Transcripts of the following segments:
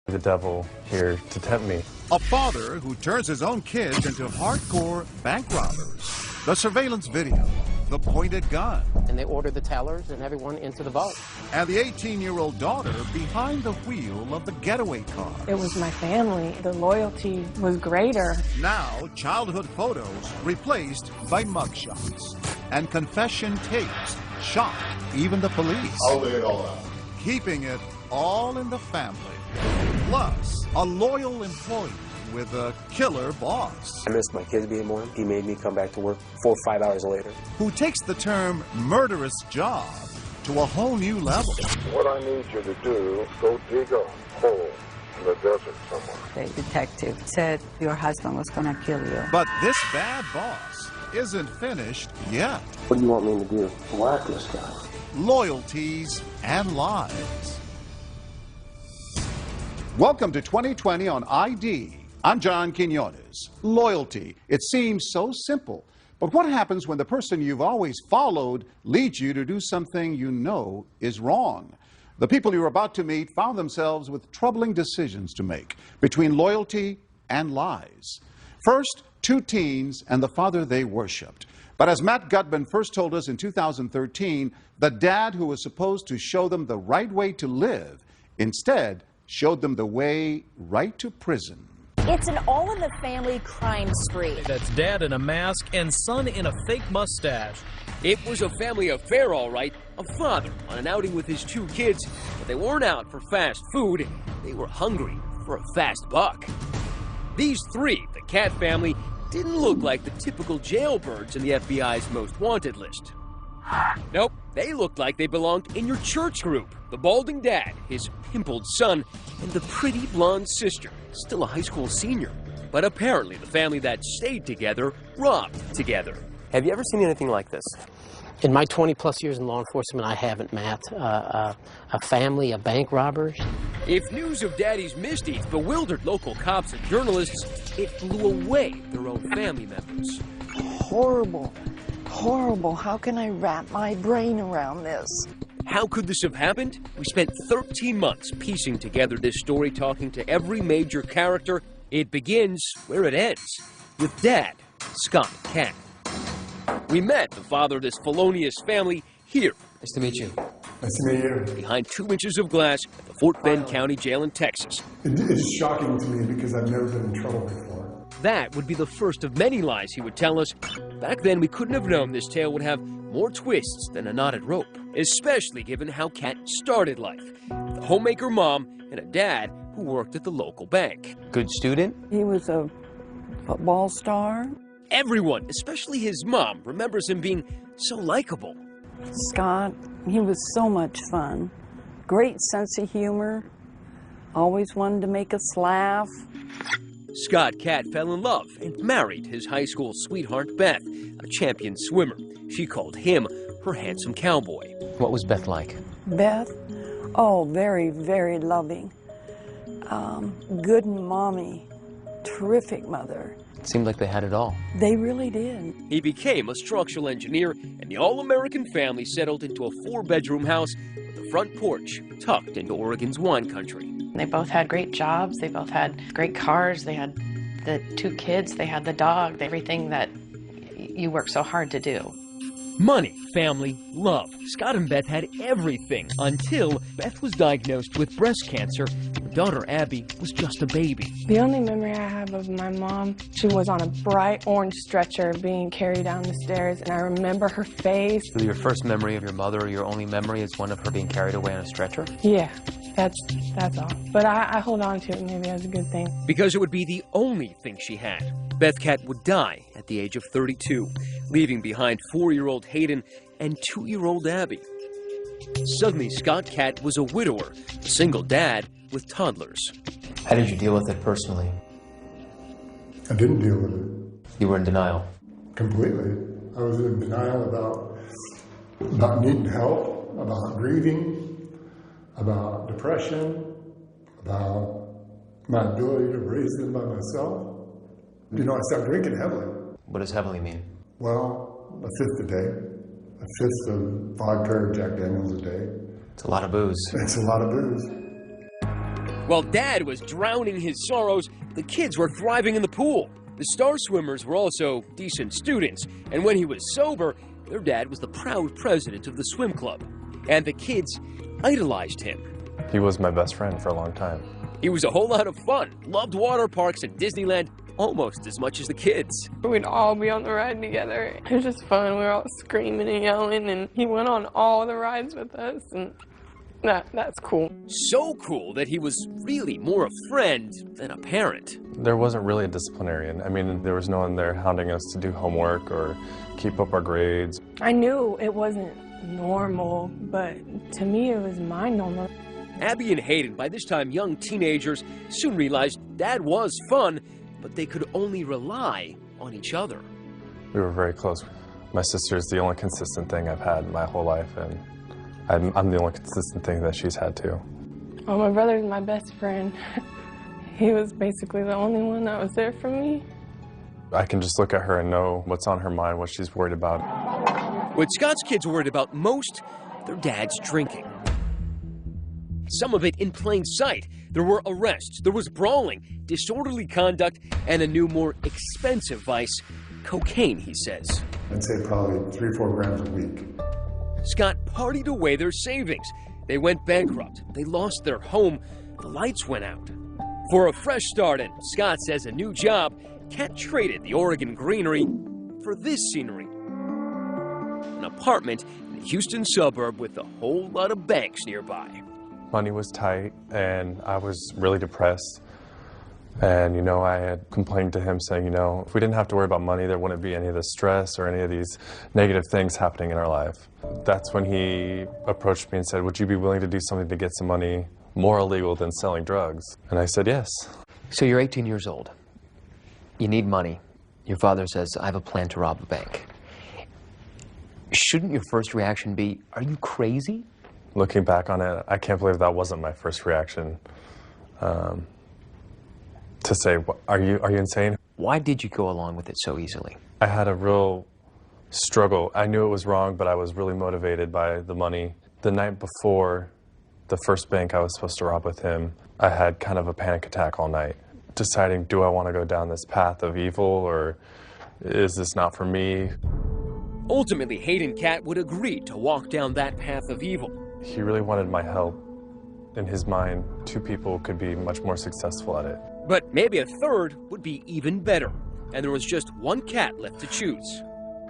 The devil here to tempt me. A father who turns his own kids into hardcore bank robbers. The surveillance video, the pointed gun. And they ordered the tellers and everyone into the vault. And the 18-year-old daughter behind the wheel of the getaway car. It was my family. The loyalty was greater. Now, childhood photos replaced by mugshots. And confession tapes shocked even the police. I'll lay it all out. Keeping it all in the family. Plus, a loyal employee with a killer boss. I missed my kids being born. He made me come back to work 4 or 5 hours later. Who takes the term murderous job to a whole new level. What I need you to do, go dig a hole in the desert somewhere. The detective said your husband was going to kill you. But this bad boss isn't finished yet. What do you want me to do? Whack this guy. Loyalties and Lies. Welcome to 2020 on ID. I'm John Quinones. Loyalty. It seems so simple. But what happens when the person you've always followed leads you to do something you know is wrong? The people you're about to meet found themselves with troubling decisions to make between loyalty and lies. First, 2 teens and the father they worshipped. But as Matt Gutman first told us in 2013, the dad who was supposed to show them the right way to live instead showed them the way right to prison. It's an all-in-the-family crime spree. That's dad in a mask and son in a fake mustache. It was a family affair, all right. A father on an outing with his 2 kids, but they weren't out for fast food. They were hungry for a fast buck. These 3, the Cat family, didn't look like the typical jailbirds in the FBI's most wanted list. Nope, they looked like they belonged in your church group. The balding dad, his pimpled son, and the pretty blonde sister, still a high school senior. But apparently the family that stayed together robbed together. Have you ever seen anything like this? In my 20-plus years in law enforcement, I haven't, Matt. A family of bank robbers. If news of Daddy's misdeeds bewildered local cops and journalists, it blew away their own family members. Horrible. Horrible. How can I wrap my brain around this? How could this have happened? We spent 13 months piecing together this story, talking to every major character. It begins where it ends, with Dad, Scott Cat. We met the father of this felonious family here. Nice to meet you. Nice to meet you. Behind 2 inches of glass at the Fort Bend County Jail in Texas. It is shocking to me because I've never been in trouble before. That would be the first of many lies he would tell us. Back then, we couldn't have known this tale would have more twists than a knotted rope, especially given how Cat started life. The homemaker mom and a dad who worked at the local bank. Good student? He was a football star. Everyone, especially his mom, remembers him being so likable. Scott, he was so much fun. Great sense of humor. Always wanted to make us laugh. Scott Cat fell in love and married his high school sweetheart, Beth, a champion swimmer. She called him her handsome cowboy. What was Beth like? Beth? Oh, very, very loving. Good mommy. Terrific mother. It seemed like they had it all. They really did. He became a structural engineer, and the all-American family settled into a 4-bedroom house with a front porch tucked into Oregon's wine country. They both had great jobs. They both had great cars. They had the 2 kids. They had the dog. Everything that you work so hard to do. Money, family, love. Scott and Beth had everything until Beth was diagnosed with breast cancer. Her daughter, Abby, was just a baby. The only memory I have of my mom, she was on a bright orange stretcher being carried down the stairs, and I remember her face. So your first memory of your mother, or your only memory, is one of her being carried away on a stretcher? Yeah, that's all. But I hold on to it, maybe as a good thing. Because it would be the only thing she had. Beth Cat would die at the age of 32, leaving behind 4-year-old Hayden and 2-year-old Abby. Suddenly, Scott Cat was a widower, a single dad with toddlers. How did you deal with it personally? I didn't deal with it. You were in denial? Completely. I was in denial about needing help, about grieving, about depression, about my ability to raise them by myself. You know, I started drinking heavily. What does heavily mean? Well, a fifth a day. A fifth of vodka or Jack Daniels a day. It's a lot of booze. It's a lot of booze. While Dad was drowning his sorrows, the kids were thriving in the pool. The star swimmers were also decent students, and when he was sober, their dad was the proud president of the swim club. And the kids idolized him. He was my best friend for a long time. He was a whole lot of fun, loved water parks and Disneyland almost as much as the kids. We'd all be on the ride together. It was just fun. We were all screaming and yelling, and he went on all the rides with us, and that's cool. So cool that he was really more a friend than a parent. There wasn't really a disciplinarian. I mean, there was no one there hounding us to do homework or keep up our grades. I knew it wasn't normal, but to me it was my normal. Abby and Hayden, by this time young teenagers, soon realized Dad was fun, but they could only rely on each other. We were very close. My sister's the only consistent thing I've had my whole life, and I'm the only consistent thing that she's had too. Well, my brother's my best friend. He was basically the only one that was there for me. I can just look at her and know what's on her mind, what she's worried about. What Scott's kids worried about most, their dad's drinking. Some of it in plain sight. There were arrests, there was brawling, disorderly conduct, and a new, more expensive vice, cocaine, he says. I'd say probably 3 or 4 grams a week. Scott partied away their savings. They went bankrupt. They lost their home. The lights went out. For a fresh start, and Scott says a new job, Cat traded the Oregon greenery for this scenery. An apartment in a Houston suburb with a whole lot of banks nearby. Money was tight, and I was really depressed. And, you know, I had complained to him saying, you know, if we didn't have to worry about money, there wouldn't be any of the stress or any of these negative things happening in our life. That's when he approached me and said, would you be willing to do something to get some money more illegal than selling drugs? And I said, yes. So you're 18 years old. You need money. Your father says, I have a plan to rob a bank. Shouldn't your first reaction be, are you crazy? Looking back on it, I can't believe that wasn't my first reaction. To say, are you insane? Why did you go along with it so easily? I had a real struggle. I knew it was wrong, but I was really motivated by the money. The night before the first bank I was supposed to rob with him, I had kind of a panic attack all night, deciding, do I want to go down this path of evil, or is this not for me? Ultimately, Hayden Cat would agree to walk down that path of evil. He really wanted my help. In his mind, 2 people could be much more successful at it. But maybe a third would be even better. And there was just one cat left to choose.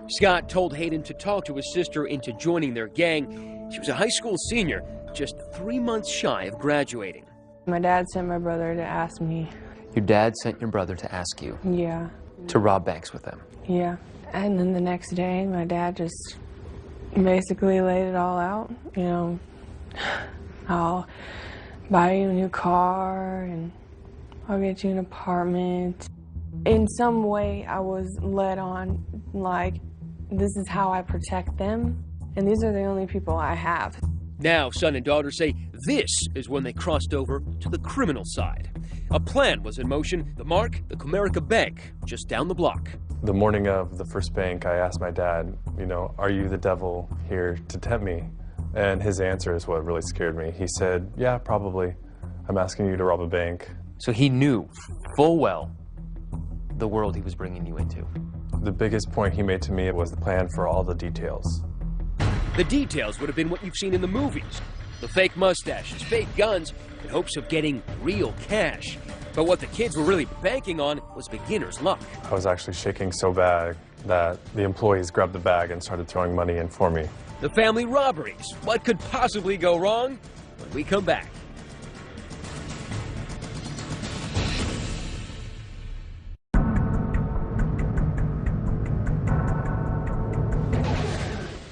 Scott told Hayden to talk to his sister into joining their gang. She was a high school senior, just 3 months shy of graduating. My dad sent my brother to ask me. Your dad sent your brother to ask you? Yeah. To rob banks with them? Yeah. And then the next day, my dad just basically laid it all out. You know, I'll buy you a new car, and I'll get you an apartment. In some way, I was led on, like, this is how I protect them, and these are the only people I have. Now, son and daughter say this is when they crossed over to the criminal side. A plan was in motion, the mark, the Comerica Bank, just down the block. The morning of the first bank, I asked my dad, you know, are you the devil here to tempt me? And his answer is what really scared me. He said, yeah, probably. I'm asking you to rob a bank. So he knew full well the world he was bringing you into. The biggest point he made to me was the plan for all the details. The details would have been what you've seen in the movies. The fake mustaches, fake guns, in hopes of getting real cash. But what the kids were really banking on was beginner's luck. I was actually shaking so bad that the employees grabbed the bag and started throwing money in for me. The family robberies. What could possibly go wrong? When we come back.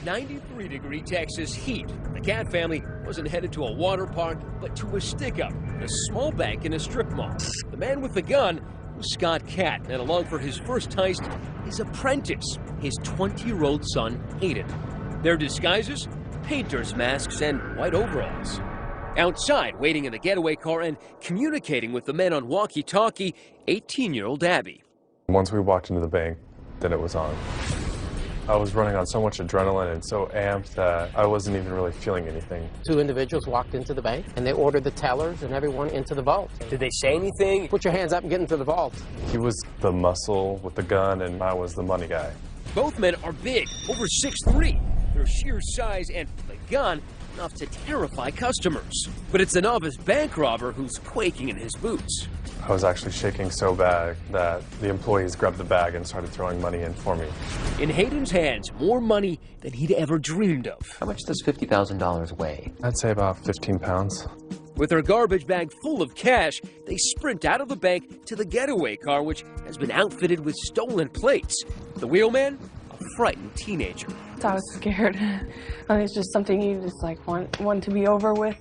.93-degree Texas heat. The Cat family wasn't headed to a water park, but to a stick-up, a small bank in a strip mall. The man with the gun was Scott Cat, and along for his first heist, his apprentice, his 20-year-old son, Hayden. Their disguises? Painters' masks and white overalls. Outside, waiting in the getaway car and communicating with the men on walkie-talkie, 18-year-old Abby. Once we walked into the bank, then it was on. I was running on so much adrenaline and so amped that I wasn't even really feeling anything. Two individuals walked into the bank, and they ordered the tellers and everyone into the vault. Did they say anything? Put your hands up and get into the vault. He was the muscle with the gun, and I was the money guy. Both men are big, over 6'3". Their sheer size and the gun enough to terrify customers. But it's the novice bank robber who's quaking in his boots. I was actually shaking so bad that the employees grabbed the bag and started throwing money in for me. In Hayden's hands, more money than he'd ever dreamed of. How much does $50,000 weigh? I'd say about 15 pounds. With their garbage bag full of cash, they sprint out of the bank to the getaway car, which has been outfitted with stolen plates. The wheelman, a frightened teenager. I was scared. It's just something you just like want to be over with.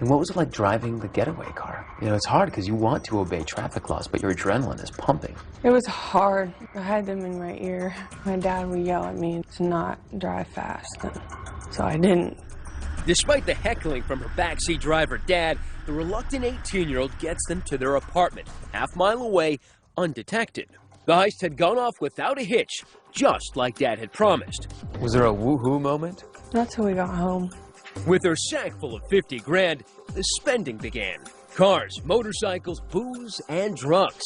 And what was it like driving the getaway car? You know, it's hard because you want to obey traffic laws, but your adrenaline is pumping. It was hard. I had them in my ear. My dad would yell at me to not drive fast, so I didn't. Despite the heckling from her backseat driver dad, the reluctant 18-year-old gets them to their apartment, half-mile away, undetected. The heist had gone off without a hitch, just like Dad had promised. Was there a woohoo moment? Not till we got home. With her sack full of 50 grand, the spending began. Cars, motorcycles, booze, and drugs.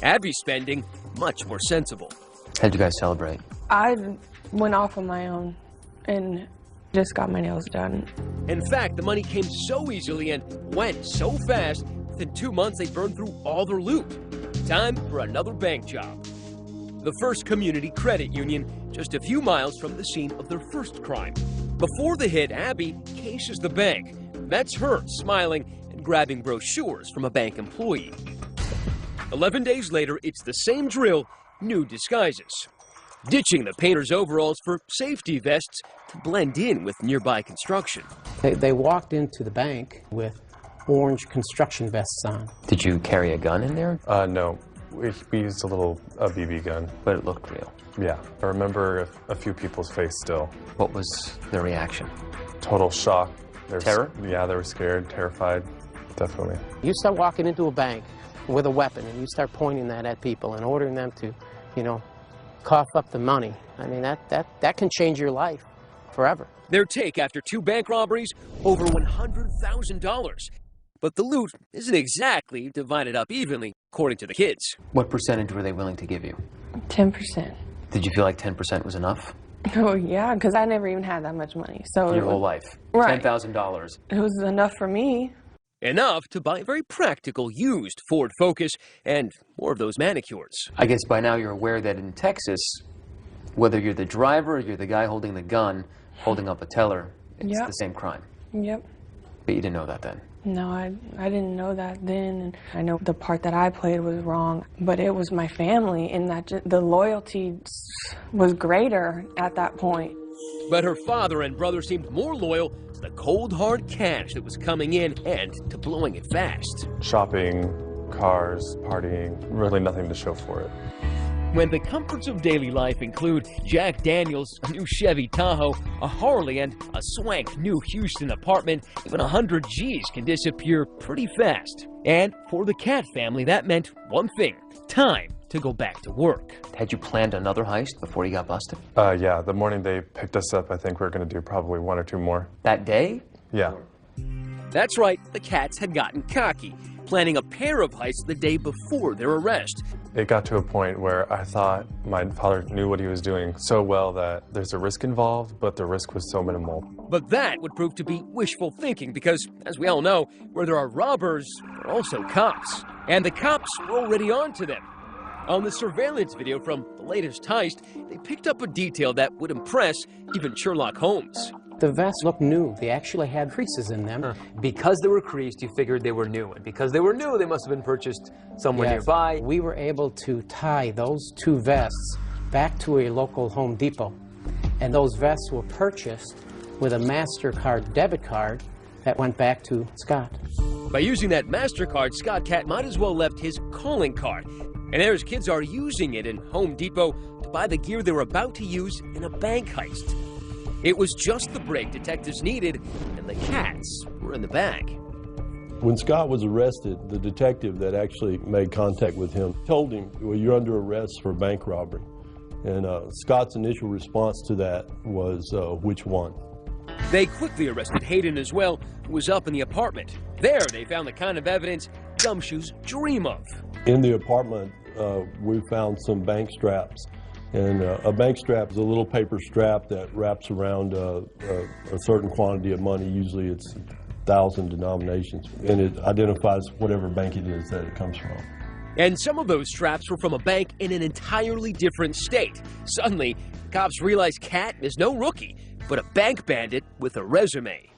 Abby's spending much more sensible. How'd you guys celebrate? I went off on my own and just got my nails done. In fact, the money came so easily and went so fast, within 2 months they burned through all their loot. Time for another bank job. The First Community Credit Union, just a few miles from the scene of their first crime. Before the hit, Abby cases the bank. That's her smiling and grabbing brochures from a bank employee. 11 days later, it's the same drill, new disguises. Ditching the painter's overalls for safety vests to blend in with nearby construction. They walked into the bank with orange construction vests on. Did you carry a gun in there? No. We used a BB gun. But it looked real. Yeah. I remember a few people's face still. What was their reaction? Total shock. Terror? Yeah, they were scared, terrified, definitely. You start walking into a bank with a weapon and you start pointing that at people and ordering them to, you know, cough up the money. I mean, that can change your life forever. Their take after 2 bank robberies, over $100,000. But the loot isn't exactly divided up evenly, according to the kids. What percentage were they willing to give you? 10%. Did you feel like 10% was enough? Oh, yeah, because I never even had that much money. So Your whole life? Right. $10,000. It was enough for me. Enough to buy a very practical used Ford Focus and more of those manicures. I guess by now you're aware that in Texas, whether you're the driver or you're the guy holding the gun, holding up a teller, it's the same crime. Yep. But you didn't know that then? No, I didn't know that then. And I know the part that I played was wrong, but it was my family, and that the loyalty was greater at that point. But her father and brother seemed more loyal to the cold, hard cash that was coming in and to blowing it fast. Shopping, cars, partying, really nothing to show for it. When the comforts of daily life include Jack Daniels, a new Chevy Tahoe, a Harley, and a swank new Houston apartment, even 100 G's can disappear pretty fast. And for the Cat family, that meant one thing: time to go back to work. Had you planned another heist before you got busted? Yeah, the morning they picked us up, I think we were going to do probably 1 or 2 more. That day? Yeah. That's right, the Cats had gotten cocky, planning a pair of heists the day before their arrest. It got to a point where I thought my father knew what he was doing so well that there's a risk involved, but the risk was so minimal. But that would prove to be wishful thinking because, as we all know, where there are robbers, there are also cops. And the cops were already on to them. On the surveillance video from the latest heist, they picked up a detail that would impress even Sherlock Holmes. The vests looked new. They actually had creases in them. Because they were creased, you figured they were new. And because they were new, they must have been purchased somewhere nearby. We were able to tie those 2 vests back to a local Home Depot. And those vests were purchased with a MasterCard debit card that went back to Scott. By using that MasterCard, Scott Cat might as well left his calling card. And there his kids are using it in Home Depot to buy the gear they were about to use in a bank heist. It was just the break detectives needed, and the Cats were in the bag. When Scott was arrested, the detective that actually made contact with him told him, well, you're under arrest for bank robbery. And Scott's initial response to that was, which one? They quickly arrested Hayden as well, who was up in the apartment. There, they found the kind of evidence gumshoes dream of. In the apartment, we found some bank straps. And a bank strap is a little paper strap that wraps around a certain quantity of money. Usually it's 1,000 denominations. And it identifies whatever bank it is that it comes from. And some of those straps were from a bank in an entirely different state. Suddenly, cops realized Kat is no rookie, but a bank bandit with a resume.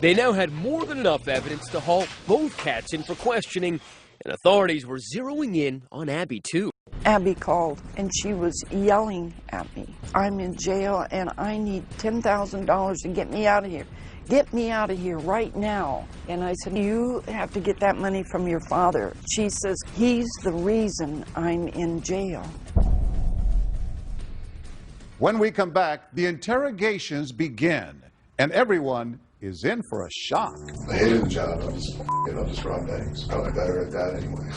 They now had more than enough evidence to haul both cats in for questioning, and authorities were zeroing in on Abby, too. Abby called, and she was yelling at me. I'm in jail, and I need $10,000 to get me out of here. Get me out of here right now. And I said, you have to get that money from your father. She says, he's the reason I'm in jail. When we come back, the interrogations begin, and everyone is in for a shock. I hated the job. I'll just rob banks. Probably better at that anyway.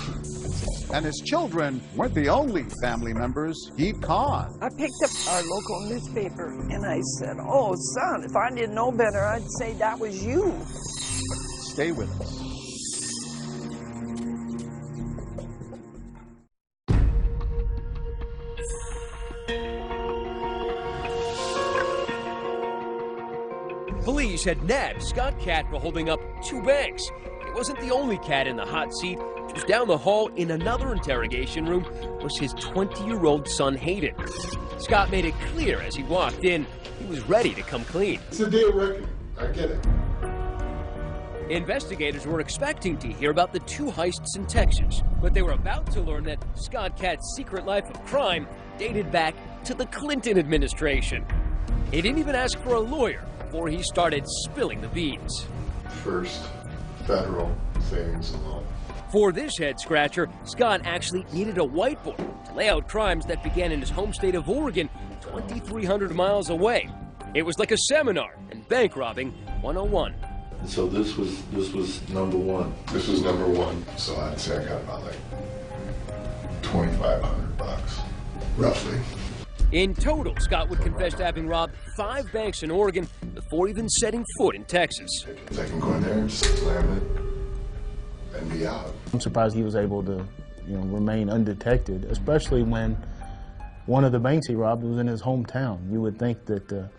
And his children weren't the only family members he'd conned. I picked up our local newspaper, and I said, oh, son, if I didn't know better, I'd say that was you. Stay with us. Police had nabbed Scott Cat for holding up 2 banks. He wasn't the only cat in the hot seat. Just down the hall in another interrogation room was his 20-year-old son, Hayden. Scott made it clear as he walked in, he was ready to come clean. It's a deal reckoning. I get it. Investigators were expecting to hear about the 2 heists in Texas, but they were about to learn that Scott Cat's secret life of crime dated back to the Clinton administration. He didn't even ask for a lawyer before he started spilling the beans. First, federal savings and loan. For this head-scratcher, Scott actually needed a whiteboard to lay out crimes that began in his home state of Oregon, 2,300 miles away. It was like a seminar in bank robbing 101. So this was number 1. This was number 1, so I'd say I got about like $2,500, roughly. In total, Scott would confess to having robbed 5 banks in Oregon before even setting foot in Texas. I can go in there and just slam it and be out. I'm surprised he was able to, remain undetected, especially when one of the banks he robbed was in his hometown. You would think that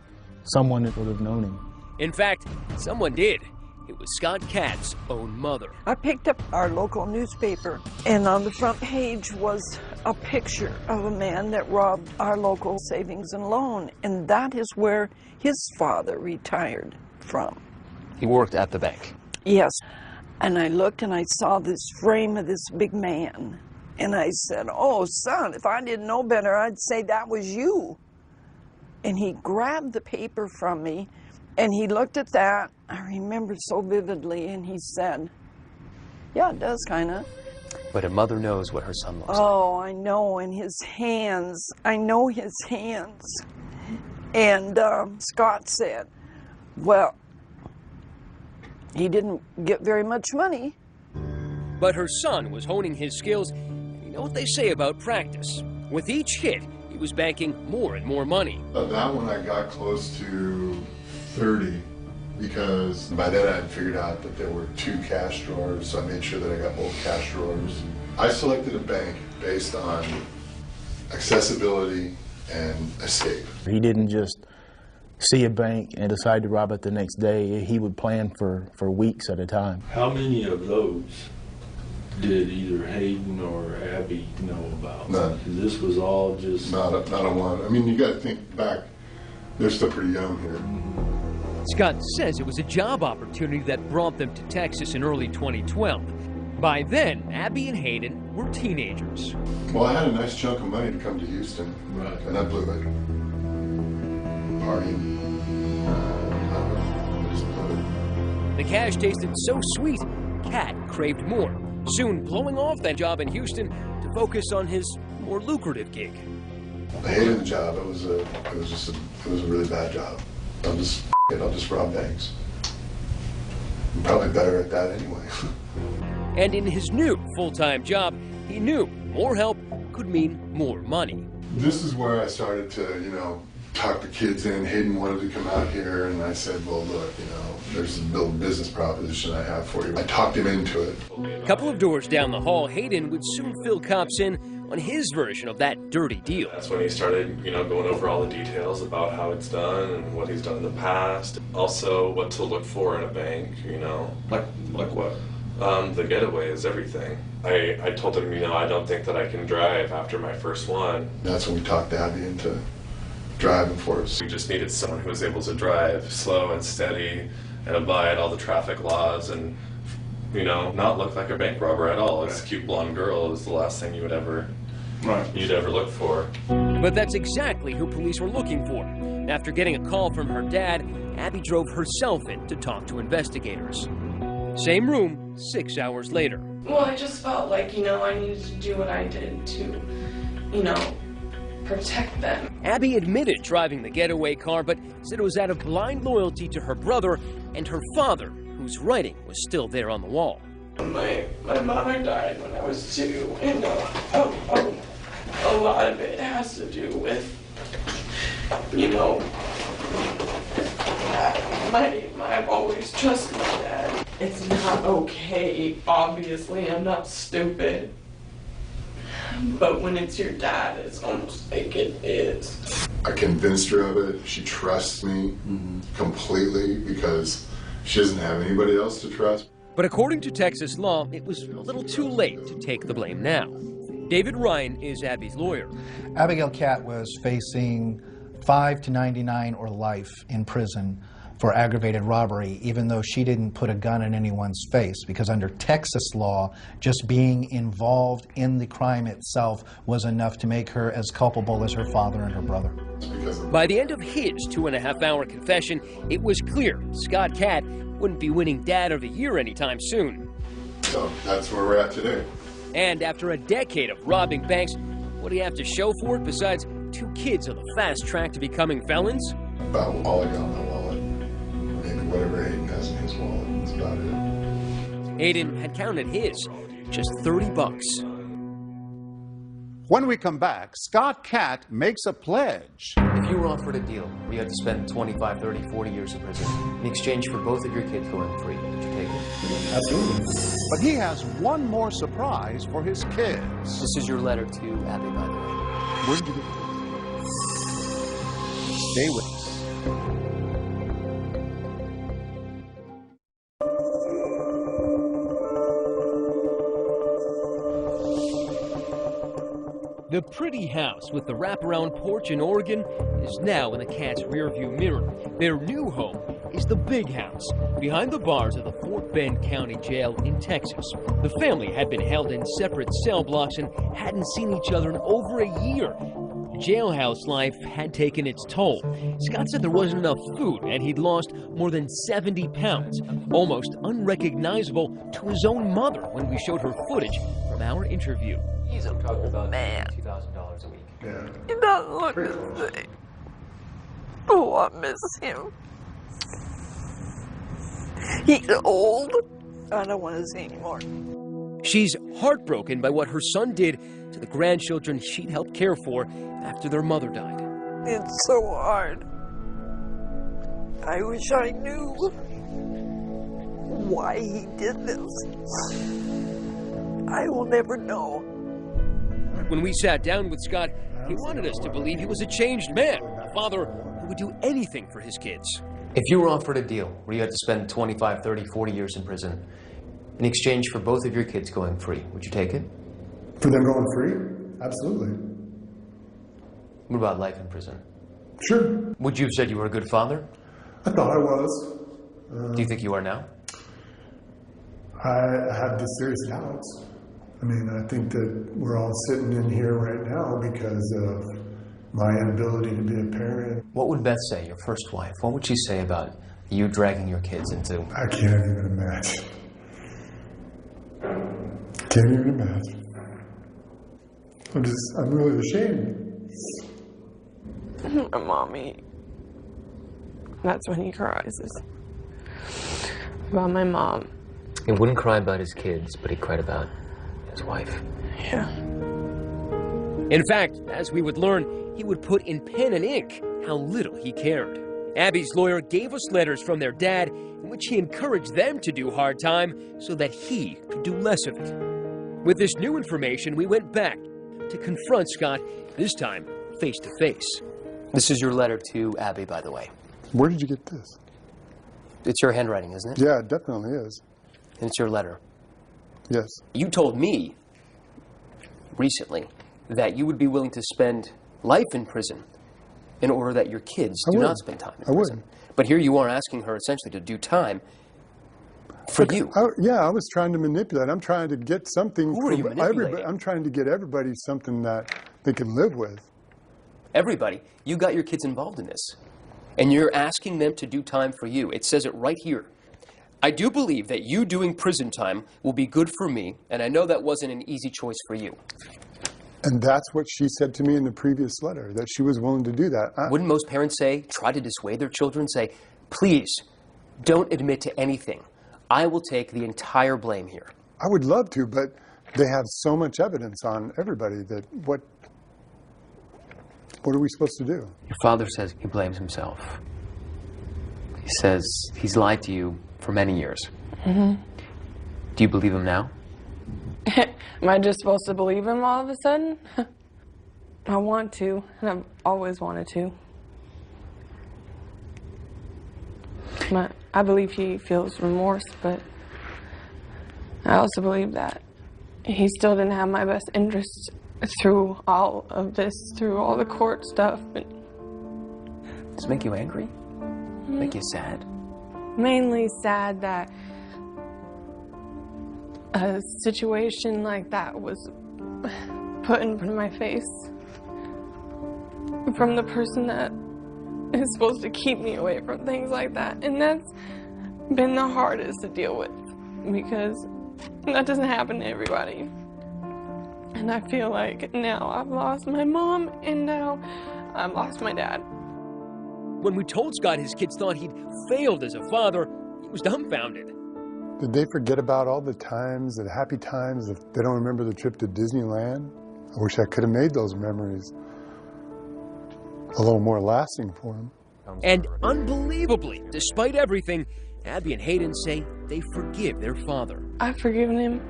someone would have known him. In fact, someone did. It was Scott Cat's own mother. I picked up our local newspaper, and on the front page was a picture of a man that robbed our local savings and loan, and that is where his father retired from. He worked at the bank? Yes. And I looked and I saw this frame of this big man, and I said, oh, son, if I didn't know better, I'd say that was you. And he grabbed the paper from me, and he looked at that, I remember so vividly, and he said, yeah, it does kind of. But a mother knows what her son looks like. Oh, I know, and his hands, I know his hands. And Scott said, well, he didn't get very much money. But her son was honing his skills, and you know what they say about practice. With each hit, he was banking more and more money. That one I got close to 30, because by then I had figured out that there were 2 cash drawers, so I made sure that I got both cash drawers. I selected a bank based on accessibility and escape. He didn't just see a bank and decide to rob it the next day. He would plan for weeks at a time. How many of those did either Hayden or Abby know about? None. This was all just... Not a one. I mean, you got to think back. They're still pretty young here. Scott says it was a job opportunity that brought them to Texas in early 2012. By then, Abby and Hayden were teenagers. Well, I had a nice chunk of money to come to Houston, right, and I blew it. Partying. I just blew it. The cash tasted so sweet, Cat craved more, soon blowing off that job in Houston to focus on his more lucrative gig. I hated the job. It was a really bad job. I'll just rob banks. I'm probably better at that anyway. And in his new full-time job, he knew more help could mean more money. This is where I started to, you know, talk the kids in. Hayden wanted to come out here, and I said, well, look, you know, there's a business proposition I have for you. I talked him into it. A couple of doors down the hall, Hayden would soon fill cops in on his version of that dirty deal. That's when he started, you know, going over all the details about how it's done and what he's done in the past. Also, what to look for in a bank, you know. Like what? The getaway is everything. I told him, you know, I don't think that I can drive after my first one. That's when we talked Abby into driving for us. We just needed someone who was able to drive slow and steady and abide all the traffic laws and, you know, not look like a bank robber at all. This cute blonde girl is the last thing you'd ever look for. But that's exactly who police were looking for. After getting a call from her dad, Abby drove herself in to talk to investigators. Same room, 6 hours later. Well, I just felt like, you know, I needed to do what I did to, you know, protect them. Abby admitted driving the getaway car, but said it was out of blind loyalty to her brother and her father, whose writing was still there on the wall. My mother died when I was 2, and a lot of it has to do with, you know, I've always trusted my dad. It's not okay, obviously, I'm not stupid. But when it's your dad, it's almost like it is. I convinced her of it. She trusts me completely because she doesn't have anybody else to trust. But according to Texas law, it was a little too late to take the blame now. David Ryan is Abby's lawyer. Abigail Catt was facing 5 to 99 or life in prison for aggravated robbery, even though she didn't put a gun in anyone's face, because under Texas law, just being involved in the crime itself was enough to make her as culpable as her father and her brother. By the end of his 2.5-hour confession, it was clear Scott Catt wouldn't be winning Dad of the Year anytime soon. So that's where we're at today. And after a decade of robbing banks, what do you have to show for it besides 2 kids on the fast track to becoming felons? About all I got in my wallet. Whatever Hayden has in his wallet, that's about it. Hayden had counted his, just $30. When we come back, Scott Catt makes a pledge. If you were offered a deal where you had to spend 25, 30, 40 years in prison in exchange for both of your kids going free, would you take it? Absolutely. But he has one more surprise for his kids. This is your letter to Abby, by the way. Where did you get this? Stay with us. The pretty house with the wraparound porch in Oregon is now in the Catt's rearview mirror. Their new home is the big house behind the bars of the Fort Bend County Jail in Texas. The family had been held in separate cell blocks and hadn't seen each other in over a year. Jailhouse life had taken its toll. Scott said there wasn't enough food and he'd lost more than 70 pounds, almost unrecognizable to his own mother when we showed her footage from our interview. He's talking about man. $2,000 a week. Yeah. He doesn't look the same. Oh, I miss him. He's old. I don't want to see anymore. She's heartbroken by what her son did to the grandchildren she'd helped care for after their mother died. It's so hard. I wish I knew why he did this. I will never know. When we sat down with Scott, he wanted us to believe he was a changed man, a father who would do anything for his kids. If you were offered a deal where you had to spend 25, 30, 40 years in prison in exchange for both of your kids going free, would you take it? For them going free? Absolutely. What about life in prison? Sure. Would you have said you were a good father? I thought I was. Do you think you are now? I have the serious doubts. I mean, I think that we're all sitting in here right now because of my inability to be a parent. What would Beth say, your first wife? What would she say about you dragging your kids into... I can't even imagine. Can't even imagine. I'm really ashamed. Mommy. That's when he cries. About my mom. He wouldn't cry about his kids, but he cried about his wife. Yeah. In fact, as we would learn, he would put in pen and ink how little he cared. Abby's lawyer gave us letters from their dad in which he encouraged them to do hard time so that he could do less of it. With this new information, we went back to confront Scott, this time face to face. This is your letter to Abby, by the way. Where did you get this? It's your handwriting, isn't it? Yeah, it definitely is. And it's your letter. Yes. You told me recently that you would be willing to spend life in prison in order that your kids do not spend time in prison. But here you are asking her essentially to do time for you. I was trying to manipulate. I'm trying to get something Who are you manipulating? everybody. I'm trying to get everybody something that they can live with. Everybody, you got your kids involved in this. And you're asking them to do time for you. It says it right here. I do believe that you doing prison time will be good for me, and I know that wasn't an easy choice for you. And that's what she said to me in the previous letter, that she was willing to do that. Wouldn't most parents say, try to dissuade their children, say, please, don't admit to anything. I will take the entire blame here. I would love to, but they have so much evidence on everybody that what are we supposed to do? Your father says he blames himself. He says he's lied to you for many years. Mm-hmm. Do you believe him now? Am I just supposed to believe him all of a sudden? I want to, and I've always wanted to. But I believe he feels remorse, but I also believe that he still didn't have my best interests through all of this, through all the court stuff. But does it make you angry? Make you sad? Mainly sad that a situation like that was put in front of my face from the person that is supposed to keep me away from things like that. And that's been the hardest to deal with, because that doesn't happen to everybody. And I feel like now I've lost my mom, and now I've lost my dad. When we told Scott his kids thought he'd failed as a father, he was dumbfounded. Did they forget about all the times, the happy times, if they don't remember the trip to Disneyland? I wish I could have made those memories a little more lasting for them. And unbelievably, despite everything, Abby and Hayden say they forgive their father. I've forgiven him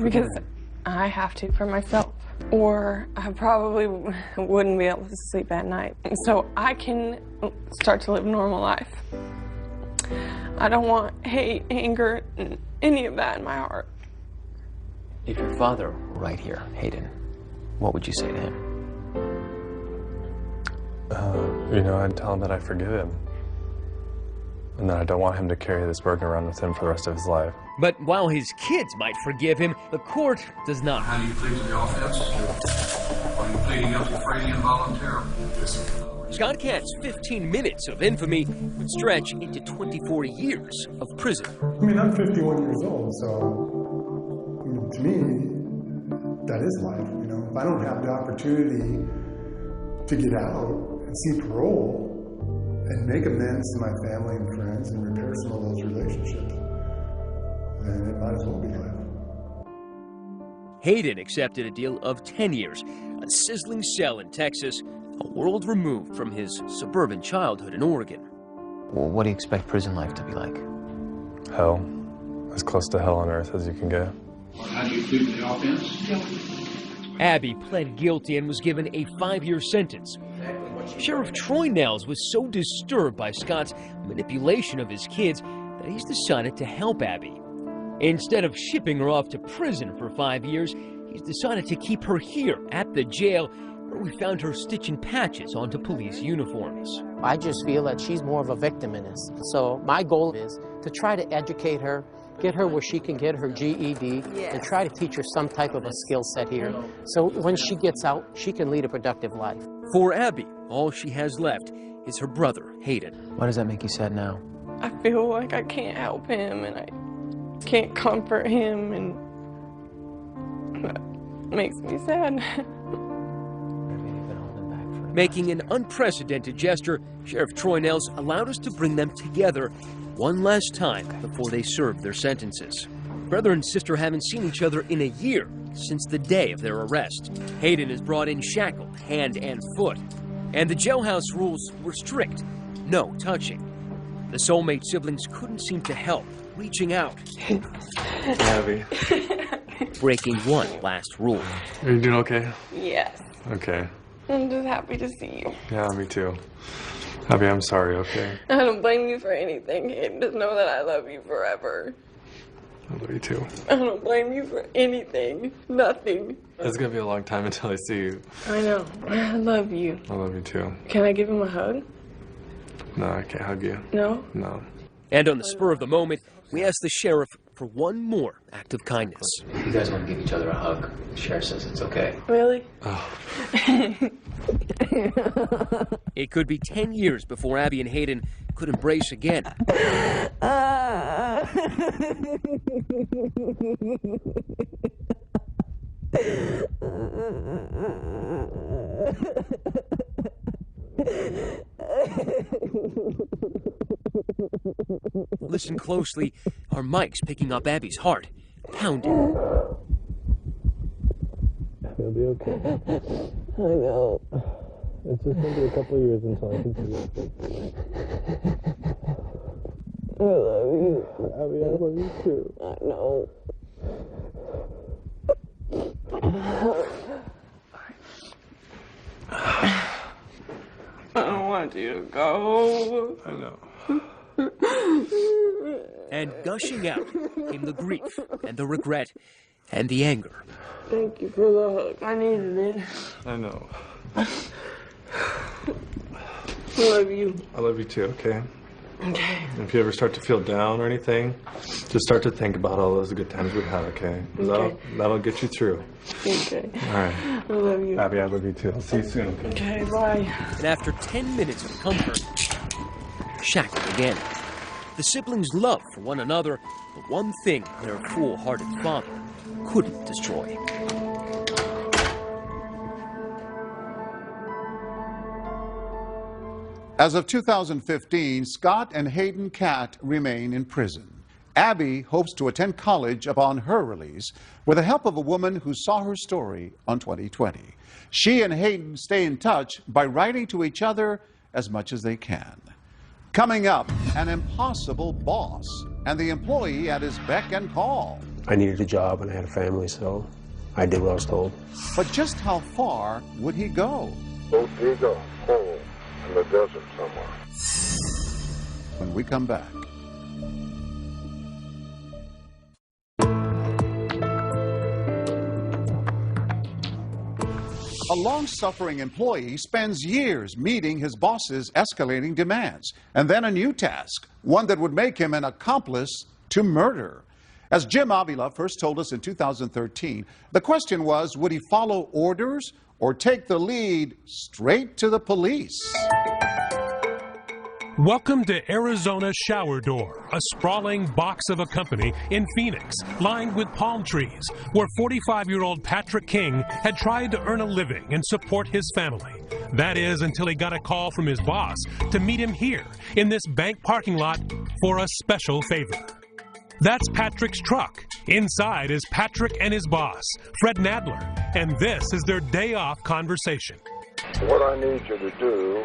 because I have to for myself, or I probably wouldn't be able to sleep at night. So I can start to live a normal life. I don't want hate, anger, any of that in my heart. If your father were right here, Hayden, what would you say to him? I'd tell him that I forgive him. And that I don't want him to carry this burden around with him for the rest of his life. But while his kids might forgive him, the court does not. How do you plead to the offense? Are you pleading guilty freely and voluntarily? Scott Katz's 15 minutes of infamy would stretch into 24 years of prison. I mean, I'm 51 years old, so to me, that is life. If I don't have the opportunity to get out and see parole and make amends to my family and friends and repair some of those relationships, then it might as well be life. Hayden accepted a deal of 10 years, a sizzling cell in Texas, a world removed from his suburban childhood in Oregon. Well, what do you expect prison life to be like? Hell. As close to hell on earth as you can get. How do you plead to the offense? Abby pled guilty and was given a 5-year sentence. Sheriff Troy Nels was so disturbed by Scott's manipulation of his kids that he's decided to help Abby. Instead of shipping her off to prison for 5 years, he's decided to keep her here at the jail, where we found her stitching patches onto police uniforms. I just feel that she's more of a victim in this. So my goal is to try to educate her, get her where she can get her GED, and try to teach her some type of a skill set here. So when she gets out, she can lead a productive life. For Abby, all she has left is her brother, Hayden. Why does that make you sad now? I feel like I can't help him, and I can't comfort him, and that makes me sad. Making an unprecedented gesture, Sheriff Troy Nels allowed us to bring them together one last time before they served their sentences. Brother and sister haven't seen each other in a year, since the day of their arrest. Hayden is brought in shackled, hand and foot. And the jailhouse rules were strict. No touching. The soulmate siblings couldn't seem to help, reaching out. Abby. Breaking one last rule. Are you doing okay? Yes. Okay. I'm just happy to see you. Yeah, me too. Abby, I'm sorry, okay? I don't blame you for anything, Hayden. Just know that I love you forever. I love you too. I don't blame you for anything. Nothing. It's gonna be a long time until I see you. I know. I love you. I love you too. Can I give him a hug? No, I can't hug you. No? No. And on the spur of the moment, we asked the sheriff for one more act of kindness. You guys want to give each other a hug. The sheriff says it's okay. Really? Oh. It could be 10 years before Abby and Hayden could embrace again. Listen closely. Our mic's picking up Abby's heart, pounding. It'll be okay. I know. It's just going to be a couple of years until I can see your face. I love you. Abby, I love you too. I know. I don't want you to go. I know. And gushing out came the grief and the regret and the anger. Thank you for the hug. I needed it. I know. I love you. I love you too, okay? Okay. If you ever start to feel down or anything, just start to think about all those good times we've had, okay? Okay. That'll get you through. Okay. All right. I love you. Abby, I love you too. I'll see you soon, okay? Okay, bye. And after 10 minutes of comfort, shackled again. The siblings' love for one another, the one thing their fool-hearted father couldn't destroy. As of 2015, Scott and Hayden Catt remain in prison. Abby hopes to attend college upon her release with the help of a woman who saw her story on 2020. She and Hayden stay in touch by writing to each other as much as they can. Coming up, an impossible boss and the employee at his beck and call. I needed a job and I had a family, so I did what I was told. But just how far would he go? Go dig a hole in the desert somewhere. When we come back. A long-suffering employee spends years meeting his boss's escalating demands, and then a new task, one that would make him an accomplice to murder. As Jim Avila first told us in 2013, the question was, would he follow orders or take the lead straight to the police? Welcome to Arizona Shower Door, a sprawling box of a company in Phoenix, lined with palm trees, where 45-year-old Patrick King had tried to earn a living and support his family. That is, until he got a call from his boss to meet him here in this bank parking lot for a special favor. That's Patrick's truck. Inside is Patrick and his boss, Fred Nadler, and this is their day-off conversation. What I need you to do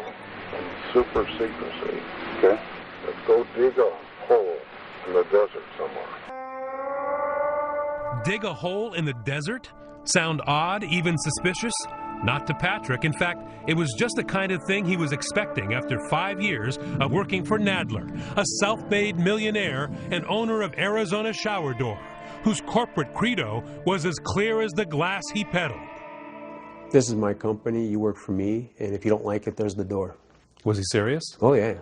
in super secrecy, okay? Let's go dig a hole in the desert somewhere. Dig a hole in the desert? Sound odd, even suspicious? Not to Patrick. In fact, it was just the kind of thing he was expecting after 5 years of working for Nadler, a self-made millionaire and owner of Arizona Shower Door, whose corporate credo was as clear as the glass he peddled. This is my company, you work for me, and if you don't like it, there's the door. Was he serious? Oh, yeah.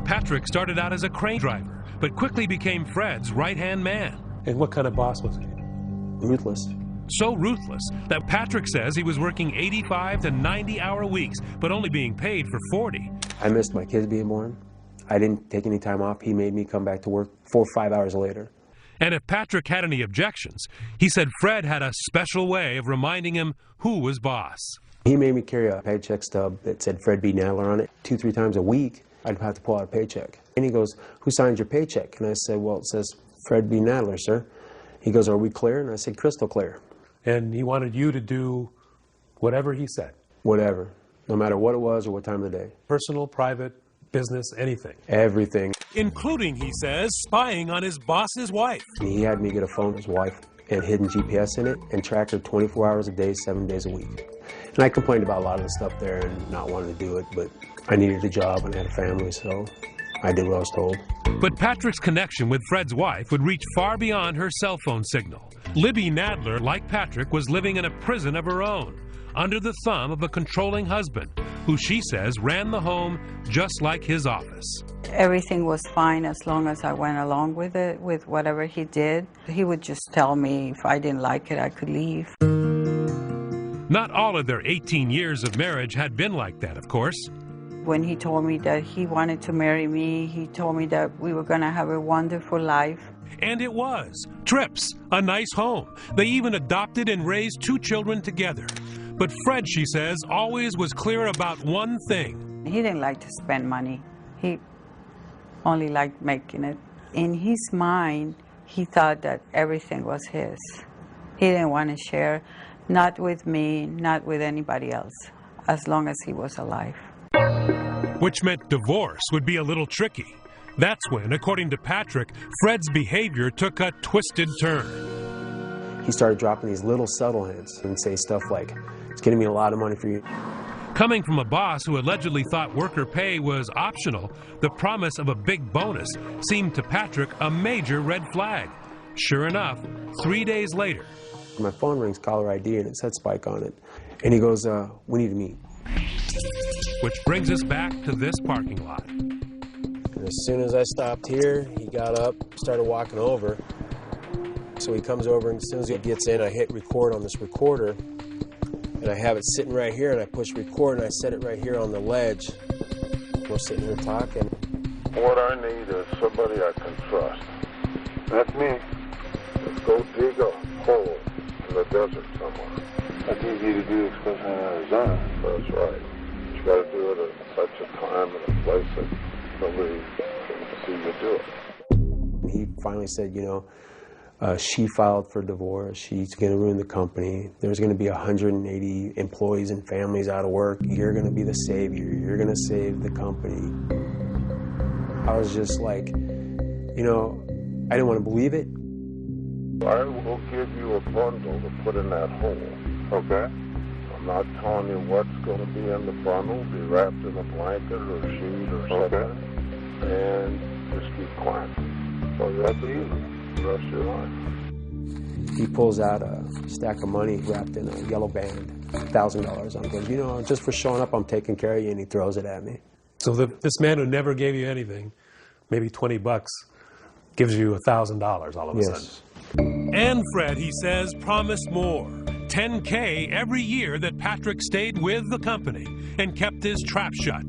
Patrick started out as a crane driver, but quickly became Fred's right-hand man. And what kind of boss was he? Ruthless. So ruthless that Patrick says he was working 85 to 90-hour weeks, but only being paid for 40. I missed my kids being born. I didn't take any time off. He made me come back to work 4 or 5 hours later. And if Patrick had any objections, he said Fred had a special way of reminding him who was boss. He made me carry a paycheck stub that said Fred B. Nadler on it. 2-3 times a week, I'd have to pull out a paycheck. And he goes, "Who signs your paycheck?" And I said, "Well, it says Fred B. Nadler, sir." He goes, are we clear? And I said, crystal clear. And he wanted you to do whatever he said? Whatever, no matter what it was or what time of the day. Personal, private, business, anything? Everything. Including, he says, spying on his boss's wife. He had me get a phone with his wife and hidden GPS in it and track her 24 hours a day, 7 days a week. And I complained about a lot of the stuff there and not wanting to do it, but I needed a job and I had a family, so I did what I was told. But Patrick's connection with Fred's wife would reach far beyond her cell phone signal. Libby Nadler, like Patrick, was living in a prison of her own, under the thumb of a controlling husband, who she says ran the home just like his office. Everything was fine as long as I went along with it, with whatever he did. He would just tell me if I didn't like it, I could leave. Not all of their 18 years of marriage had been like that, of course. When he told me that he wanted to marry me, he told me that we were going to have a wonderful life. And it was. Trips, a nice home. They even adopted and raised 2 children together. But Fred, she says, always was clear about one thing. He didn't like to spend money. He only liked making it. In his mind, he thought that everything was his. He didn't want to share, not with me, not with anybody else, as long as he was alive. Which meant divorce would be a little tricky. That's when, according to Patrick, Fred's behavior took a twisted turn. He started dropping these little subtle hints and say stuff like, it's getting me a lot of money for you. Coming from a boss who allegedly thought worker pay was optional, the promise of a big bonus seemed to Patrick a major red flag. Sure enough, 3 days later. My phone rings, caller ID, and it said Spike on it. And he goes, we need to meet. Which brings us back to this parking lot. And as soon as I stopped here, he got up, started walking over. So he comes over, and as soon as he gets in, I hit record on this recorder. And I have it sitting right here, and I push record, and I set it right here on the ledge. We're sitting here talking. What I need is somebody I can trust. That's me. Let's go dig a hole in the desert somewhere. That's easy to do, especially in Arizona. That's right. You got to do it at such a time and a place that nobody can see you do it. And he finally said, you know, she filed for divorce. She's going to ruin the company. There's going to be 180 employees and families out of work. You're going to be the savior. You're going to save the company. I was just like, you know, I didn't want to believe it. I will give you a bundle to put in that hole, okay? I'm not telling you what's going to be in the bundle. Be wrapped in a blanket or a sheet or something. And just keep quiet. So you have to use it the rest of your life. He pulls out a stack of money wrapped in a yellow band, $1,000 on it. Goes, you know, just for showing up, I'm taking care of you, and he throws it at me. So this man who never gave you anything, maybe $20, gives you $1,000 all of a sudden. And Fred, he says, promised more. $10K every year that Patrick stayed with the company and kept his trap shut.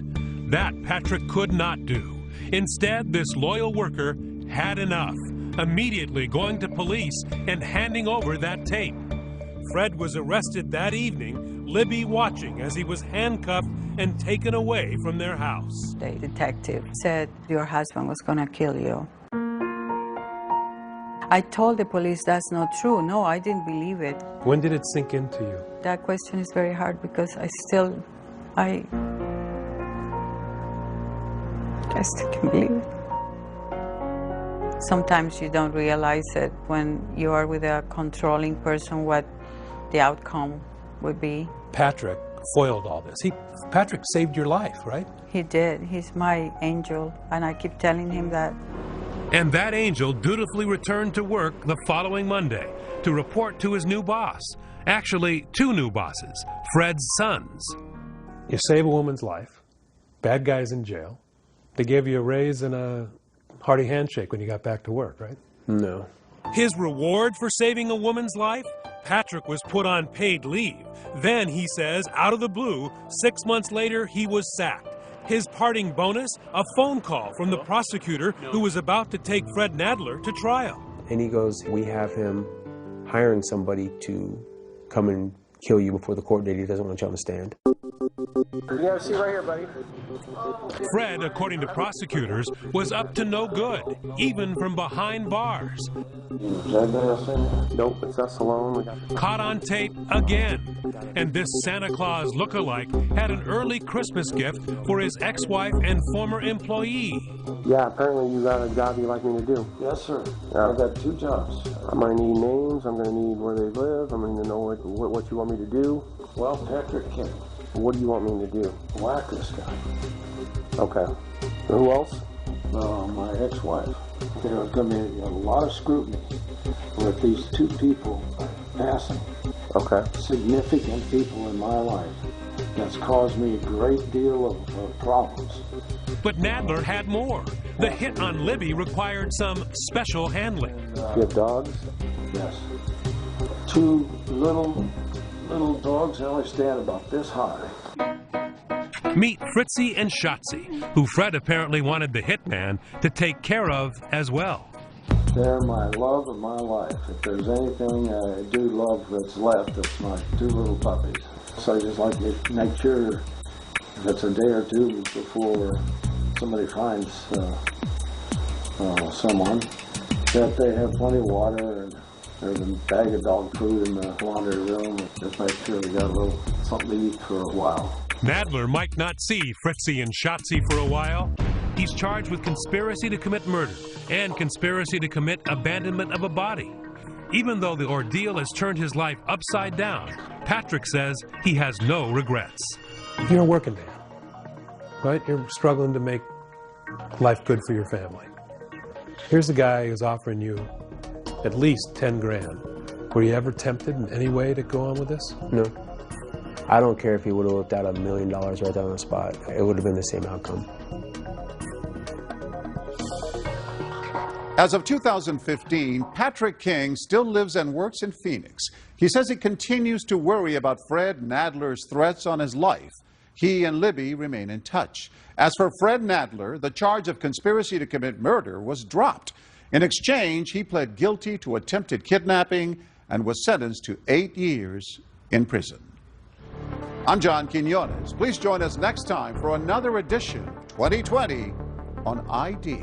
That Patrick could not do. Instead, this loyal worker had enough, immediately going to police and handing over that tape. Fred was arrested that evening, Libby watching as he was handcuffed and taken away from their house. The detective said, your husband was going to kill you. I told the police that's not true. No, I didn't believe it. When did it sink into you? That question is very hard because I still can't believe it. Sometimes you don't realize it when you are with a controlling person what the outcome would be. Patrick foiled all this. Patrick saved your life, right? He did. He's my angel, and I keep telling him that. And that angel dutifully returned to work the following Monday to report to his new boss. Actually, 2 new bosses, Fred's sons. You save a woman's life. Bad guy's in jail. They gave you a raise and a hearty handshake when you got back to work, right? No. His reward for saving a woman's life? Patrick was put on paid leave. Then, he says, out of the blue, 6 months later, he was sacked. His parting bonus, a phone call from the prosecutor who was about to take Fred Nadler to trial. And he goes, we have him hiring somebody to come and kill you before the court date. He doesn't want you on the stand. You have a seat right here, buddy. Fred, according to prosecutors, was up to no good, even from behind bars. Nope, it's us alone. Caught on tape again. And this Santa Claus lookalike had an early Christmas gift for his ex-wife and former employee. Yeah, apparently you got a job you'd like me to do. Yes, sir. I've got 2 jobs. I'm going to need names. I'm going to need where they live. I'm going to know what you want me to do. Well, Patrick King. What do you want me to do? Whack this guy. Okay. Who else? My ex-wife. There's going to be a lot of scrutiny with these 2 people passing. Okay. Significant people in my life. That's caused me a great deal of problems. But Nadler had more. The hit on Libby required some special handling. You have dogs? Yes. 2 little dogs, they only stand about this high. Meet Fritzy and Shotzi, who Fred apparently wanted the hitman to take care of as well. They're my love of my life. If there's anything I do love that's left, it's my 2 little puppies. So I just like to make sure if it's a day or 2 before somebody finds someone, that they have plenty of water and there's a bag of dog food in the laundry room. Just make sure they got a little something to eat for a while. Nadler might not see Fritzy and Shotzi for a while. He's charged with conspiracy to commit murder and conspiracy to commit abandonment of a body. Even though the ordeal has turned his life upside down, Patrick says he has no regrets. You're a working man, right? You're struggling to make life good for your family. Here's a guy who's offering you at least 10 grand. Were you ever tempted in any way to go on with this? No. I don't care if he would have whipped out $1 million right there on the spot. It would have been the same outcome. As of 2015, Patrick King still lives and works in Phoenix. He says he continues to worry about Fred Nadler's threats on his life. He and Libby remain in touch. As for Fred Nadler, the charge of conspiracy to commit murder was dropped. In exchange, he pled guilty to attempted kidnapping and was sentenced to 8 years in prison. I'm John Quinones. Please join us next time for another edition of 2020 on ID.